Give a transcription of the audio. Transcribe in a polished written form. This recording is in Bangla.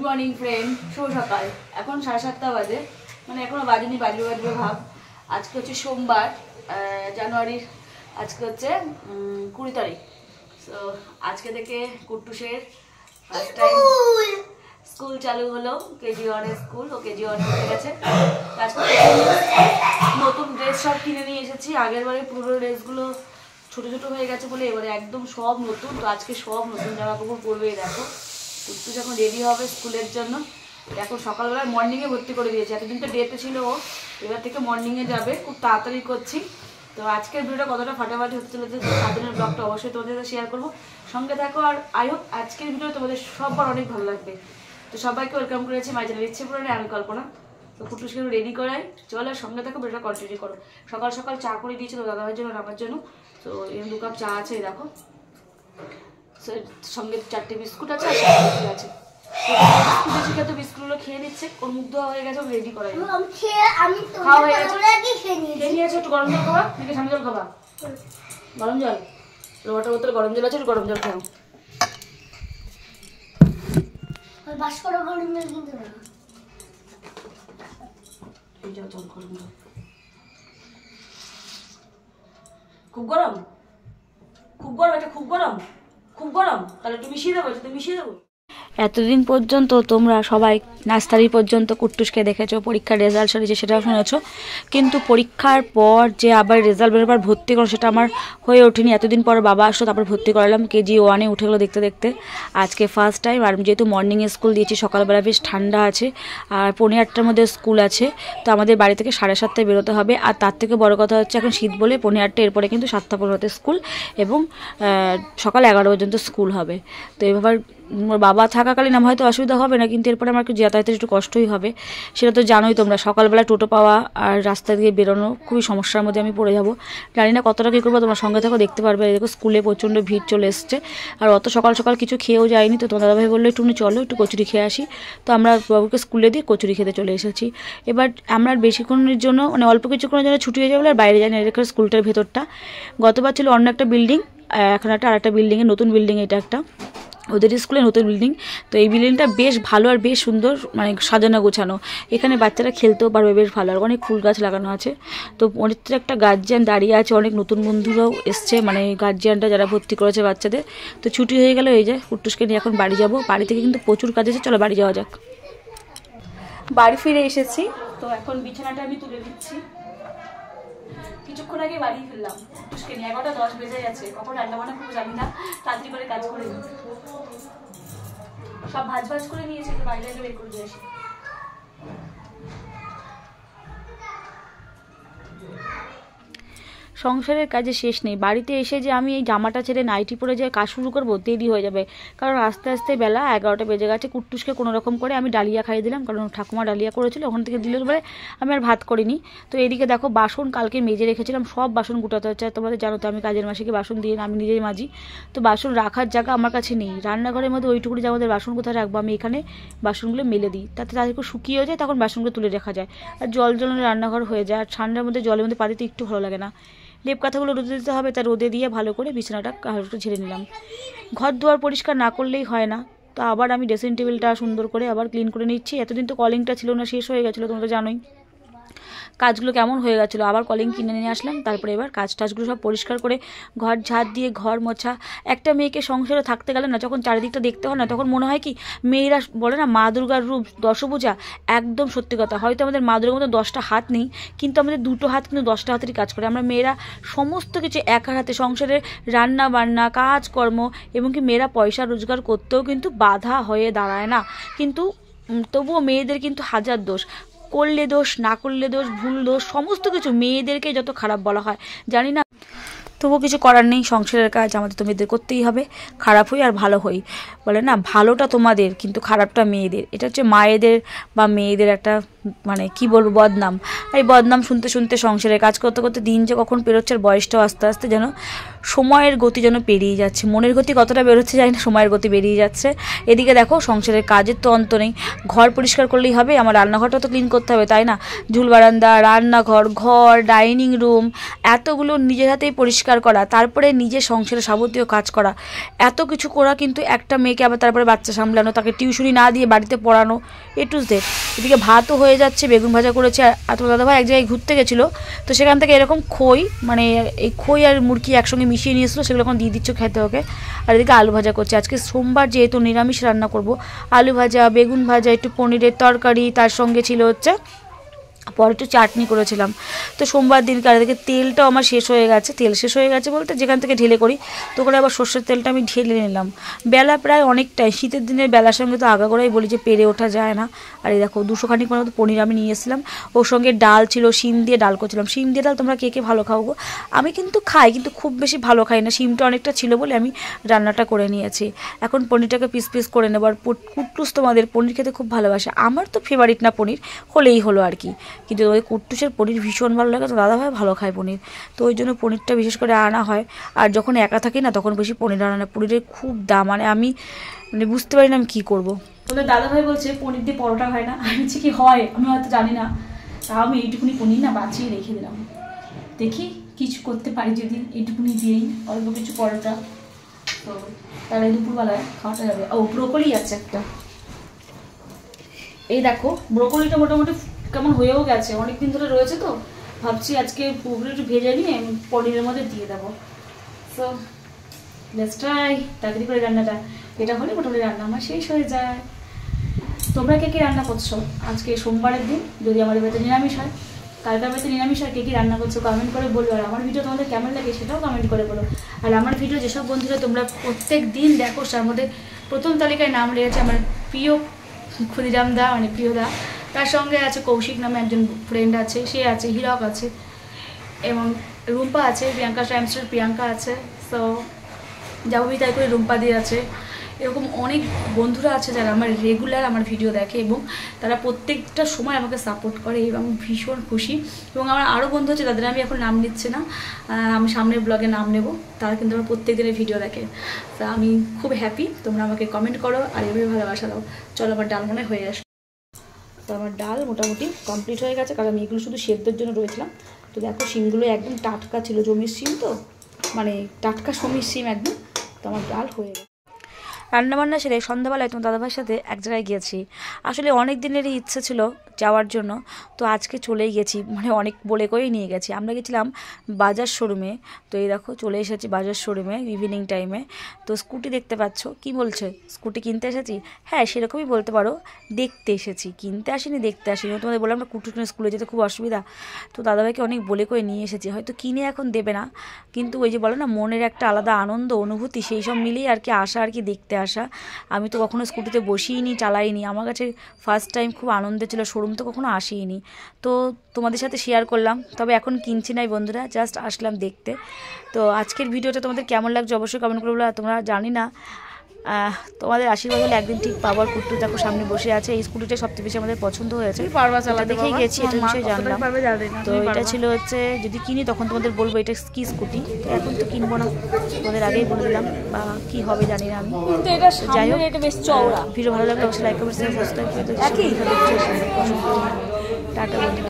মর্নিং ফ্রেন্ড, শুভ সকাল। এখন 7:30 বাজে, মানে এখনো বাজেনি, বাজবে ভাব। আজকে হচ্ছে সোমবার, জানুয়ারির আজকে হচ্ছে 20 তারিখ। তো আজকে থেকে কুট্টুসের ফার্স্ট টাইম স্কুল চালু হলো। KG1 স্কুল, ও KG1 হয়ে গেছে। আজকে নতুন ড্রেস সব কিনে নিয়ে এসেছি। আগের বারে পুরো ড্রেসগুলো ছোট ছোট হয়ে গেছে বলে এবারে একদম সব নতুন। তো আজকে সব নতুন জামা কাপড় পরবেই। দেখো কুট্টু যখন রেডি হবে স্কুলের জন্য, এখন সকালবেলায় মর্নিংয়ে ভর্তি করে দিয়েছে। এতদিন তো ডেতে ছিল ও, এবার থেকে মর্নিংয়ে যাবে। খুব তাড়াতাড়ি করছি। তো আজকের ভিডিওটা কতটা ফাটাফাটি হতে চলেছে, সারাদিনের ব্লগটা অবশ্যই তোমাদের সাথে শেয়ার করবো। সঙ্গে থাকো। আর আই হোপ আজকের ভিডিও তোমাদের সবার অনেক ভালো লাগবে। তো সবাইকে ওয়েলকাম করেছি মাই চ্যানেল ইচ্ছে পুরো আমি কল্পনা। তো কুটুসকে রেডি করাই, চলো সঙ্গে থাকো, ভিডিওটা কন্টিনিউ করো। সকাল সকাল চা করে দিয়েছি তো দাদাভাইয়ের জন্য, আমার জন্য। তো এরকম 2 কাপ চা আছে, দেখো। সঙ্গে 4টে বিস্কুট আছে, আর বিস্কুট আছে। তো বিস্কুটগুলো খেয়ে নিচ্ছে, ওর মুখ ধোয়া হয়ে গেছে, রেডি করাই। খাওয়া হয়ে গেছে, খেয়ে নিয়েছে। একটু গরম জল খাবা নাকি ঠান্ডা জল খাবা? গরম জল, ওয়াটার বোতলে গরম জল আছে, একটু গরম জল খাও। খুব গরম, খুব গরম, এটা খুব গরম, খুব গরম। তাহলে একটু মিশিয়ে দেবো, একটু মিশিয়ে দেবো। এতদিন পর্যন্ত তোমরা সবাই নার্সারি পর্যন্ত কুট্টুসকে দেখেছো, পরীক্ষার রেজাল্ট সরিয়েছে সেটাও শুনেছো, কিন্তু পরীক্ষার পর যে আবার রেজাল্ট বেরোবার ভর্তি করো সেটা আমার হয়ে ওঠেনি। এতদিন পর বাবা আসলো, তারপর ভর্তি করালাম। KG1 উঠে গেলো দেখতে দেখতে। আজকে ফার্স্ট টাইম। আর যেহেতু মর্নিংয়ে স্কুল দিয়েছি, সকালবেলা বেশ ঠান্ডা আছে, আর 8:15টার মধ্যে স্কুল আছে। তো আমাদের বাড়ি থেকে 7:30টায় বেরোতে হবে। আর তার থেকে বড় কথা হচ্ছে এখন শীত বলে 8:15, এরপরে কিন্তু 7:15তে স্কুল, এবং সকাল 11 পর্যন্ত স্কুল হবে। তো এবার বাবা থাকাকালীন আমার হয়তো অসুবিধা হবে না, কিন্তু এরপরে আমার একটু যাতায়াতের একটু কষ্টই হবে। সেটা তো জানোই তোমরা, সকালবেলা টোটো পাওয়া আর রাস্তা দিয়ে বেরোনো খুবই সমস্যার মধ্যে আমি পড়ে যাব। জানি না কতটা কী করবো, তোমার সঙ্গে থেকে দেখতে পারবে। দেখো স্কুলে প্রচণ্ড ভিড় চলে এসছে, আর অত সকাল সকাল কিছু খেয়েও যায়নি। তো তোমার দাদাভাই বললো একটু চলো, একটু কচুরি খেয়ে আসি। তো আমরা বাবুকে স্কুলে দিয়ে কচুরি খেতে চলে এসেছি। এবার আমরা বেশিক্ষণের জন্য, মানে অল্প কিছুক্ষণের জন্য ছুটি হয়ে যাবে আর বাইরে যাই না। এরকম স্কুলটার ভেতরটা গতবার ছিল অন্য একটা বিল্ডিং, এখন একটা আরেকটা বিল্ডিংয়ে, নতুন বিল্ডিং এটা একটা, ওদের স্কুলে নতুন বিল্ডিং। তো এই বিল্ডিংটা বেশ ভালো আর বেশ সুন্দর, মানে সাজানো গোছানো। এখানে বাচ্চারা খেলতেও পারবে, বেশ ভালো। আর অনেক ফুল গাছ লাগানো আছে। তো অনেক একটা গার্জিয়ান দাঁড়িয়ে আছে, অনেক নতুন বন্ধুরাও এসছে, মানে গার্জিয়ানরা যারা ভর্তি করেছে বাচ্চাদের। তো ছুটি হয়ে গেল, এই যে কুট্টুসকে নিয়ে এখন বাড়ি যাব। বাড়ি থেকে কিন্তু প্রচুর কাজ আছে, চলো বাড়ি যাওয়া যাক। বাড়ি ফিরে এসেছি, তো এখন বিছানাটা আমি তুলে দিচ্ছি। কিছুক্ষণ আগে বাড়ি ফিরলাম কুট্টুসকে নিয়ে। 11:10 বেজে গেছে। কখন রান্না বান্না খুব জানি না, তাড়াতাড়ি করে কাজ করে নিই। সব ভাজ করে নিয়েছি, বাইরে বের করে দিয়ে আসি। সংসারের কাজে শেষ নেই। বাড়িতে এসে যে আমি এই জামাটা ছেড়ে নাইটি পরে যে কাজ শুরু করবো, দেরি হয়ে যাবে। কারণ আস্তে আস্তে বেলা 11টা বেজে গেছে। কুট্টুসকে কোনো রকম করে আমি ডালিয়া খাইয়ে দিলাম, কারণ ঠাকুমা ডালিয়া করেছিল, ওখান থেকে দিলে বলে আমি আর ভাত করিনি। তো এদিকে দেখো বাসন কালকে মেজে রেখেছিলাম, সব বাসন গুটাতে হচ্ছে। তোমাদের জানো তো আমি কাজের মাসিকে বাসন দিয়ে আমি নিজেই মাজি। তো বাসন রাখার জায়গা আমার কাছে নেই। রান্নাঘরের মধ্যে ওইটুকুনি যে আমাদের বাসন কোথায় রাখবো, আমি এখানে বাসনগুলো মেলে দিই, তাতে তাদেরকে শুকিয়ে যায়, তখন বাসনগুলো তুলে রাখা যায়। আর জল রান্নাঘর হয়ে যায়। আর ঠান্ডার মধ্যে জলের মধ্যে পা দিতে একটু ভালো লাগে না। লেপ কাঁথাগুলো রোদে দিতে হবে, তাই রোদে দিয়ে ভালো করে বিছানাটা হালকা ঝেড়ে নিলাম। ঘর দুয়ার পরিষ্কার না করলেই হয় না। তো আবার আমি ড্রেসিং টেবিলটা সুন্দর করে আবার ক্লিন করে নিচ্ছি। এতদিন তো কলিংটা ছিল না, শেষ হয়ে গেছিলো, তোমরা জানোই কাজগুলো কেমন হয়ে গেছিলো। আবার কলিং কিনে নিয়ে আসলাম। তারপরে এবার কাজ টাজগুলো সব পরিষ্কার করে ঘর ঝাড় দিয়ে ঘর মোছা। একটা মেয়েকে সংসারে থাকতে গেলে না, যখন চারিদিকটা দেখতে হয় না, তখন মনে হয় কি, মেয়েরা বলে না মা দুর্গার রূপ দশভুজা, একদম সত্যি কথা। হয়তো আমাদের মা দুর্গার মধ্যে 10টা হাত নেই, কিন্তু আমাদের 2টো হাত কিন্তু 10টা হাতেরই কাজ করে। আমরা মেয়েরা সমস্ত কিছু একার হাতে, সংসারের রান্না বান্না কাজকর্ম, এবং কি মেয়েরা পয়সা রোজগার করতেও কিন্তু বাধা হয়ে দাঁড়ায় না। কিন্তু তবুও মেয়েদের কিন্তু হাজার দোষ, করলে দোষ, না করলে দোষ, ভুল দোষ, সমস্ত কিছু মেয়েদেরকে যত খারাপ বলা হয় জানি না। তবুও কিছু করার নেই, সংসারের কাজ আমাদের তোমাদের করতেই হবে। খারাপ হই আর ভালো হই, বলে না ভালোটা তোমাদের কিন্তু খারাপটা মেয়েদের। এটা হচ্ছে মায়েদের বা মেয়েদের একটা মানে কি বলবো বদনাম। এই বদনাম শুনতে শুনতে সংসারে কাজ করতে করতে দিন যে কখন পেরোচ্ছে, আর বয়সটাও আস্তে আস্তে যেন সময়ের গতি যেন পেরিয়ে যাচ্ছে। মনের গতি কতটা বেরোচ্ছে জানি না, সময়ের গতি বেরিয়ে যাচ্ছে। এদিকে দেখো সংসারের কাজের তো অন্ত নেই। ঘর পরিষ্কার করলেই হবে, আমার রান্নাঘরটা তো ক্লিন করতে হবে তাই না? ঝুল বারান্দা, রান্নাঘর, ঘর, ডাইনিং রুম, এতগুলো নিজের হাতেই পরিষ্কার করা, তারপরে নিজের সংসারে যাবতীয় কাজ করা, এত কিছু করা কিন্তু একটা মেয়েকে। আবার তারপরে বাচ্চা সামলানো, তাকে টিউশনি না দিয়ে বাড়িতে পড়ানো, এ টু জেড। এদিকে ভাতও হয়ে যাচ্ছে, বেগুন ভাজা করেছে। আর তোমার দাদাভাই এক জায়গায় ঘুরতে গেছিলো, তো সেখান থেকে এরকম খই, মানে এই খই আর মুরগি একসঙ্গে মিশিয়ে নিয়ে এসেছিলো, সেগুলো এখন দিয়ে দিচ্ছ খেতে ওকে। আর এদিকে আলু ভাজা করছে, আজকে সোমবার যেহেতু নিরামিষ রান্না করব। আলু ভাজা, বেগুন ভাজা, একটু পনিরের তরকারি, তার সঙ্গে ছিল হচ্ছে পরে একটু চাটনি করেছিলাম। তো সোমবার দিনকার এদিকে তেলটাও আমার শেষ হয়ে গেছে। তেল শেষ হয়ে গেছে বলতে যেখান থেকে ঢেলে করি, তো করে আবার সর্ষের তেলটা আমি ঢেলে নিলাম। বেলা প্রায় অনেকটাই, শীতের দিনের বেলার সঙ্গে তো আগাগোড়াই বলি যে পেরে ওঠা যায় না। আর এই দেখো 200 খানিক মতো পনির আমি নিয়ে এসেছিলাম, ওর সঙ্গে ডাল ছিল, শিম দিয়ে ডাল করছিলাম। শিম দিয়ে ডাল তোমরা কে কে ভালো খাও গো? আমি কিন্তু খাই, কিন্তু খুব বেশি ভালো খাই না। শিমটা অনেকটা ছিল বলে আমি রান্নাটা করে নিয়েছি। এখন পনিরটাকে পিস পিস করে নেবো। আর কুট্টুস তোমাদের পনির খেতে খুব ভালোবাসে, আমার তো ফেভারিট না পনির, হলেই হলো আর কি। কিন্তু ওই কুট্টুসের পনির ভীষণ ভালো লাগে, তো দাদাভাই ভালো খায় পনির, তো ওই জন্য পনিরটা বিশেষ করে আনা হয়। আর যখন একা থাকি না তখন বেশি পনির আনা না, পনিরের খুব দাম, মানে আমি বুঝতে পারি না আমি কী করবো। তোদের দাদাভাই বলছে পনির দিয়ে পরোটা হয় না, আমি বলছি কি হয় আমি হয়তো জানি না, তাও আমি এইটুকুনি পনির না বাঁচিয়ে রেখে দিলাম, দেখি কিছু করতে পারি যদি এইটুকুনি দিয়েই অল্প কিছু পরোটা, তো তাহলে দুপুরবেলায় খাওয়াটা যাবে। ও ব্রোকলি আছে একটা, এই দেখো ব্রোকলিটা মোটামুটি কেমন হয়েও গেছে, অনেকদিন ধরে রয়েছে, তো ভাবছি আজকে পুরোপুরি একটু ভেজে নিয়ে পনিরের মধ্যে দিয়ে দেবো। সো লেটস ট্রাই তাড়াতাড়ি করে রান্নাটা, এটা হলে মোটামুটি রান্না আমার শেষ হয়ে যায়। তোমরা কে কী রান্না করছো আজকে সোমবারের দিন? যদি আমাদের বাড়িতে নিরামিষ হয়, কালকার বাড়িতে নিরামিষ হয়, কে কী রান্না করছো কমেন্ট করে বলবো। আর আমার ভিডিও তোমাদের কেমন লাগে সেটাও কমেন্ট করে বলো। আর আমার ভিডিও যেসব বন্ধুরা তোমরা প্রত্যেক দিন দেখো, তার মধ্যে প্রথম তালিকায় নাম লেগেছে আমার প্রিয় ক্ষুদিরাম দা, মানে প্রিয় দা, তার সঙ্গে আছে কৌশিক নামে একজন ফ্রেন্ড আছে, সে আছে, হীরক আছে, এবং রুম্পা আছে, প্রিয়াঙ্কা টাইমসের প্রিয়াঙ্কা আছে, সো যাবি তাই করে রুম্পা দিয়ে আছে। এরকম অনেক বন্ধুরা আছে যারা আমার রেগুলার আমার ভিডিও দেখে এবং তারা প্রত্যেকটা সময় আমাকে সাপোর্ট করে এবং ভীষণ খুশি। এবং আমার আরও বন্ধু আছে তাদের আমি এখন নাম নিচ্ছি না, আমি সামনের ব্লগে নাম নেব, তারা কিন্তু আমার প্রত্যেক দিনের ভিডিও দেখে। তা আমি খুব হ্যাপি, তোমরা আমাকে কমেন্ট করো আর এভাবে ভালোবাসা দাও। চলো আমার ডাল মনে হয়ে আসে। তো আমার ডাল মোটামুটি কমপ্লিট হয়ে গেছে, কারণ আমি এগুলো শুধু সেদ্ধর জন্য রয়েছিলাম। তো দেখো শিমগুলো একদম টাটকা ছিল, জমির শিম তো, মানে টাটকা জমির শিম একদম। তো আমার ডাল হয়ে গেছে। রান্নাবান্না সেরে সন্ধ্যাবেলায় তোমার দাদাভাইয়ের সাথে এক জায়গায় গিয়েছি। আসলে অনেক দিনেরই ইচ্ছে ছিল যাওয়ার জন্য, তো আজকে চলেই গেছি, মানে অনেক বলে করেই নিয়ে গেছি। আমরা গেছিলাম বাজার শোরুমে, তো এই দেখো চলে এসেছি বাজার শোরুমে ইভিনিং টাইমে। তো স্কুটি দেখতে পাচ্ছ, কি বলছে স্কুটি কিনতে এসেছি? হ্যাঁ সেরকমই বলতে পারো, দেখতে এসেছি, কিনতে আসিনি, দেখতে আসিনি। তোমাদের বললাম না কুটুস স্কুলে যেতে খুব অসুবিধা, তো দাদাভাইকে অনেক বলে করে নিয়ে এসেছি। হয়তো কিনে এখন দেবে না, কিন্তু ওই যে বলো না মনের একটা আলাদা আনন্দ অনুভূতি, সেই সব মিলিয়ে আর কি আসা, আর কি দেখতে আসা। আমি তো কখনো স্কুটিতে বসিনি, চালাইনি, আমার কাছে ফার্স্ট টাইম খুব আনন্দ ছিল, শোরুম তো কখনো আসিনি, তো তোমাদের সাথে শেয়ার করলাম। তবে এখন কিনছি নাই বন্ধুরা, জাস্ট আসলাম দেখতে। তো আজকের ভিডিওটা তোমাদের কেমন লাগছে অবশ্যই কমেন্ট করে বলো। তোমরা জানি না তোমাদের আশীর্বাদ হলে একদিন ঠিক পাবার। কুট্টু দেখো সামনে বসে আছে, এই স্কুটিটা সবচেয়ে বেশি আমাদের পছন্দ হয়েছে, দেখেই গেছি, এটা বিষয়ে জানলাম। তো এটা ছিল হচ্ছে যদি কিনি তখন তোমাদের বলবো এটা কি স্কুটি, এখন তো কিনবো না, তোমাদের আগেই বলে দিলাম, বা কি হবে জানি না আমি। যাই হোক ভিডিও ভালো লাগলে অবশ্যই লাইক কমেন্ট সাবস্ক্রাইব করে টাটা বন্ধুরা।